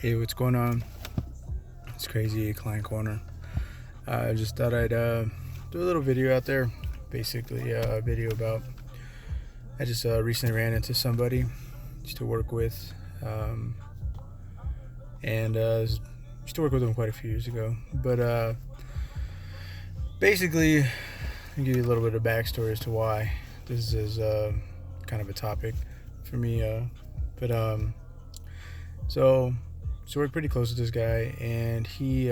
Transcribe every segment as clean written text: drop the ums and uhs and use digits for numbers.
Hey, what's going on? It's Crazy Client Corner. I just thought I'd do a little video out there. Basically, a video about. I just recently ran into somebody used to work with, um, and used to work with them quite a few years ago. But basically, I'll give you a little bit of backstory as to why this is kind of a topic for me. But so so we're pretty close with this guy, and he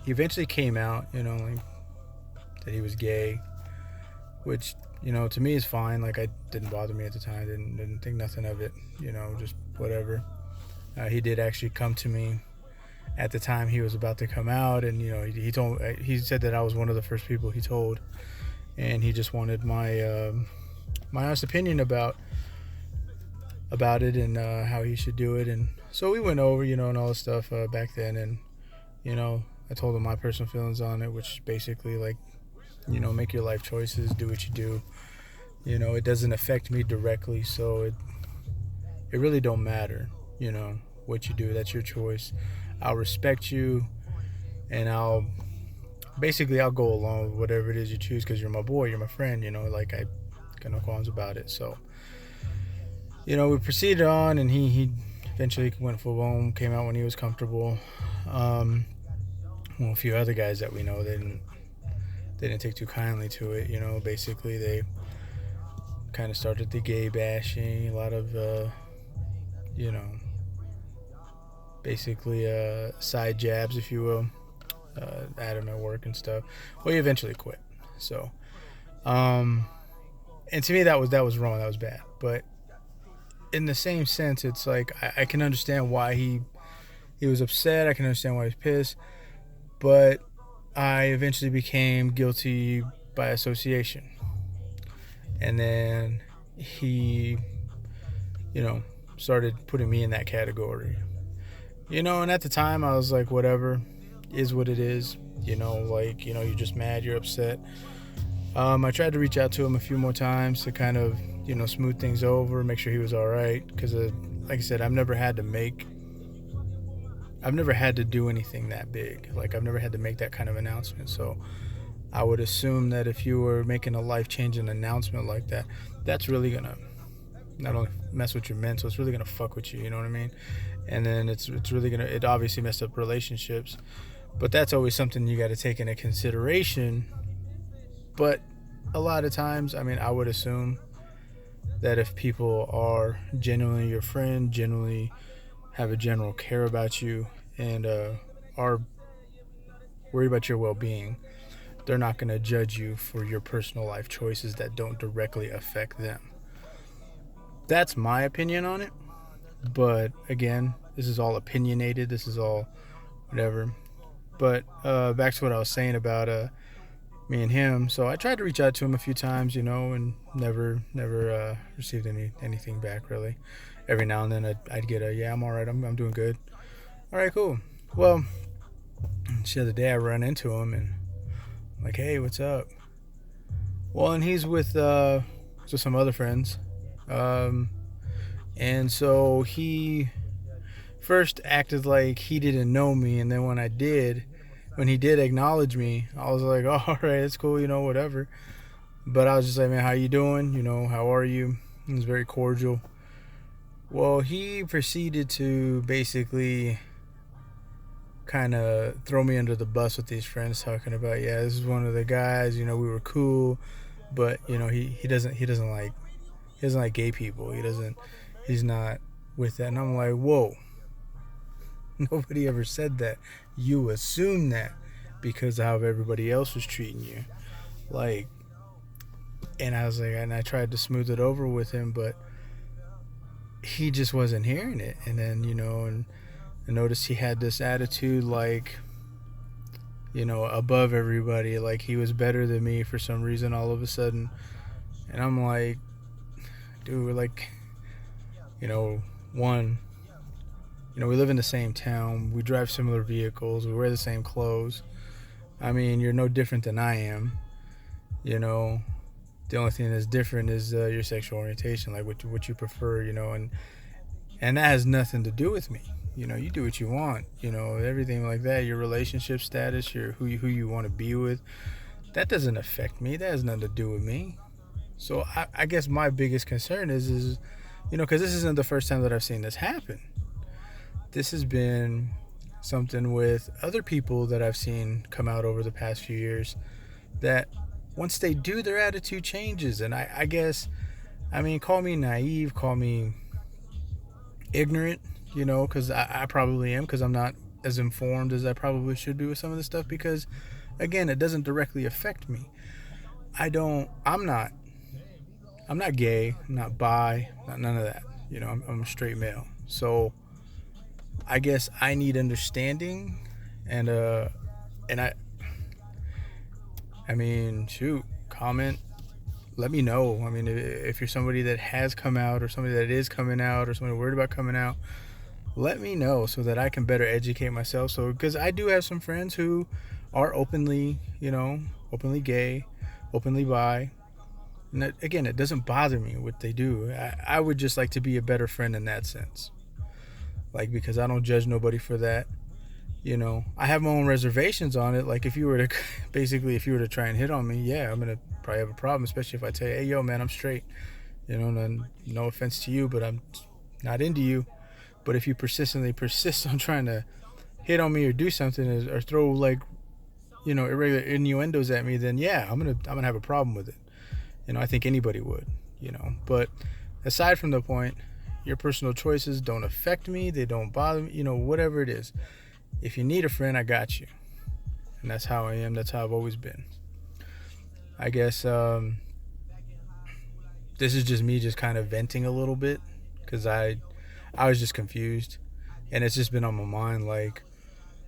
eventually came out, like that he was gay, which to me is fine. Like, I didn't bother me at the time. Didn't think nothing of it. Just whatever. He did actually come to me at the time he was about to come out, and he said that I was one of the first people he told, and he just wanted my honest opinion about it, and how he should do it. And so we went over, and all this stuff back then, and I told him my personal feelings on it, which basically, like, make your life choices, do what you do. It doesn't affect me directly, so it really don't matter, what you do. That's your choice. I'll respect you, and I'll go along with whatever it is you choose, because you're my boy, you're my friend. Like, I got no qualms about it. So we proceeded on, and he eventually went full blown, came out when he was comfortable. Well, a few other guys that we know, they didn't take too kindly to it. Basically they kind of started the gay bashing, a lot of you know basically side jabs, if you will, at him at work and stuff. Well, he eventually quit. So and to me, that was wrong, that was bad. But in the same sense, it's like I can understand why he was upset. I can understand why he was pissed. But I eventually became guilty by association. And then he, started putting me in that category. And at the time I was like, whatever, is what it is. You're just mad, you're upset. I tried to reach out to him a few more times to kind of, smooth things over, make sure he was all right. Because, like I said, I've never had to do anything that big. Like, I've never had to make that kind of announcement. So I would assume that if you were making a life-changing announcement like that, that's really gonna not only mess with your mental, it's really gonna fuck with you. You know what I mean? And then it obviously messed up relationships. But that's always something you got to take into consideration. But a lot of times, I would assume that if people are genuinely your friend, genuinely have a general care about you, and are worried about your well-being, they're not going to judge you for your personal life choices that don't directly affect them. That's my opinion on it. But again, this is all opinionated. This is all whatever. But back to what I was saying about me and him. So I tried to reach out to him a few times, and never received anything back, really. Every now and then I'd get a, yeah, I'm all right, I'm doing good. All right, cool. Well, the other day I run into him, and I'm like, hey, what's up? Well, and he's with some other friends. And so he first acted like he didn't know me, and then when he did acknowledge me, I was like, oh, all right, it's cool, whatever. But I was just like, man, how you doing? How are you? He was very cordial. Well, he proceeded to basically kind of throw me under the bus with these friends, talking about, yeah, this is one of the guys, we were cool, but he doesn't like gay people. He's not with that. And I'm like, whoa, nobody ever said that. You assume that because of how everybody else was treating you. Like, and I was like, and I tried to smooth it over with him, but he just wasn't hearing it. And then, and I noticed he had this attitude, like, above everybody, like he was better than me for some reason all of a sudden. And I'm like, dude, like, one, we live in the same town, we drive similar vehicles, we wear the same clothes. You're no different than I am. The only thing that's different is your sexual orientation, like what you prefer, and And that has nothing to do with me. You know, you do what you want, you know, everything like that, your relationship status, your who you want to be with, that doesn't affect me. That has nothing to do with me. So I guess my biggest concern is you know, because this isn't the first time that I've seen this happen. This has been something with other people that I've seen come out over the past few years that once they do, their attitude changes. And I guess, I mean, call me naive, call me ignorant, you know, because I probably am, because I'm not as informed as I probably should be with some of this stuff, because again, it doesn't directly affect me. I'm not gay, I'm not bi, not none of that. You know, I'm a straight male. So I guess I need understanding, and I mean, shoot, comment, let me know. I mean, if you're somebody that has come out, or somebody that is coming out, or somebody worried about coming out, let me know so that I can better educate myself. So, because I do have some friends who are openly, you know, openly gay, openly bi. And that, again, it doesn't bother me what they do. I would just like to be a better friend in that sense. Like, because I don't judge nobody for that. You know, I have my own reservations on it. Like, if you were to, basically, if you were to try and hit on me, yeah, I'm going to probably have a problem, especially if I tell you, hey, yo, man, I'm straight. You know, no offense to you, but I'm not into you. But if you persistently persist on trying to hit on me or do something, or throw, like, you know, irregular innuendos at me, then yeah, I'm gonna have a problem with it. You know, I think anybody would, you know. But aside from the point, your personal choices don't affect me. They don't bother me. You know, whatever it is. If you need a friend, I got you. And that's how I am. That's how I've always been. I guess this is just me just kind of venting a little bit, because I was just confused. And it's just been on my mind, like,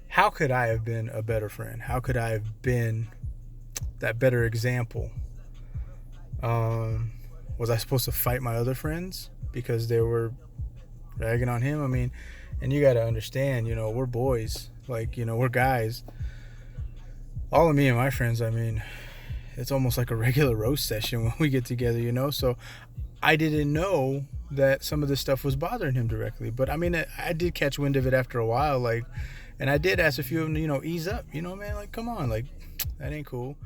how could I have been a better friend? How could I have been that better example? Was I supposed to fight my other friends because they were ragging on him? I mean, and you got to understand, you know, we're boys. Like, you know, we're guys. All of me and my friends, I mean, it's almost like a regular roast session when we get together, you know? So I didn't know that some of this stuff was bothering him directly. But, I mean, I did catch wind of it after a while, like, and I did ask a few of them, you know, ease up, you know, man, like, come on, like, that ain't cool.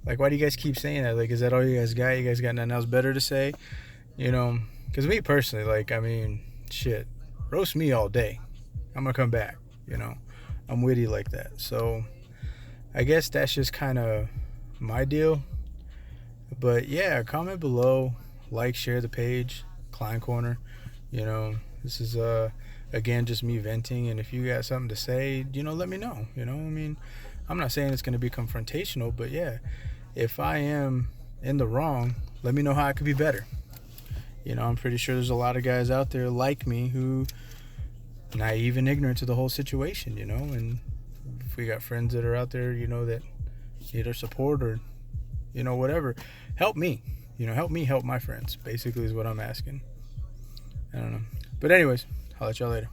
Like, why do you guys keep saying that? Like, is that all you guys got? You guys got nothing else better to say? You know, because me personally, like, I mean, shit, roast me all day. I'm going to come back, you know. I'm witty like that. So I guess that's just kind of my deal. But yeah, comment below, like, share the page, Klein Corner. You know, this is again just me venting, and if you got something to say, you know, let me know. You know, I mean, I'm not saying it's going to be confrontational, but yeah, if I am in the wrong, let me know how I could be better. You know, I'm pretty sure there's a lot of guys out there like me who naive and ignorant to the whole situation, you know, and if we got friends that are out there, you know, that need our support, or, you know, whatever, help me, you know, help me help my friends, basically, is what I'm asking. I don't know. But anyways, I'll let y'all later.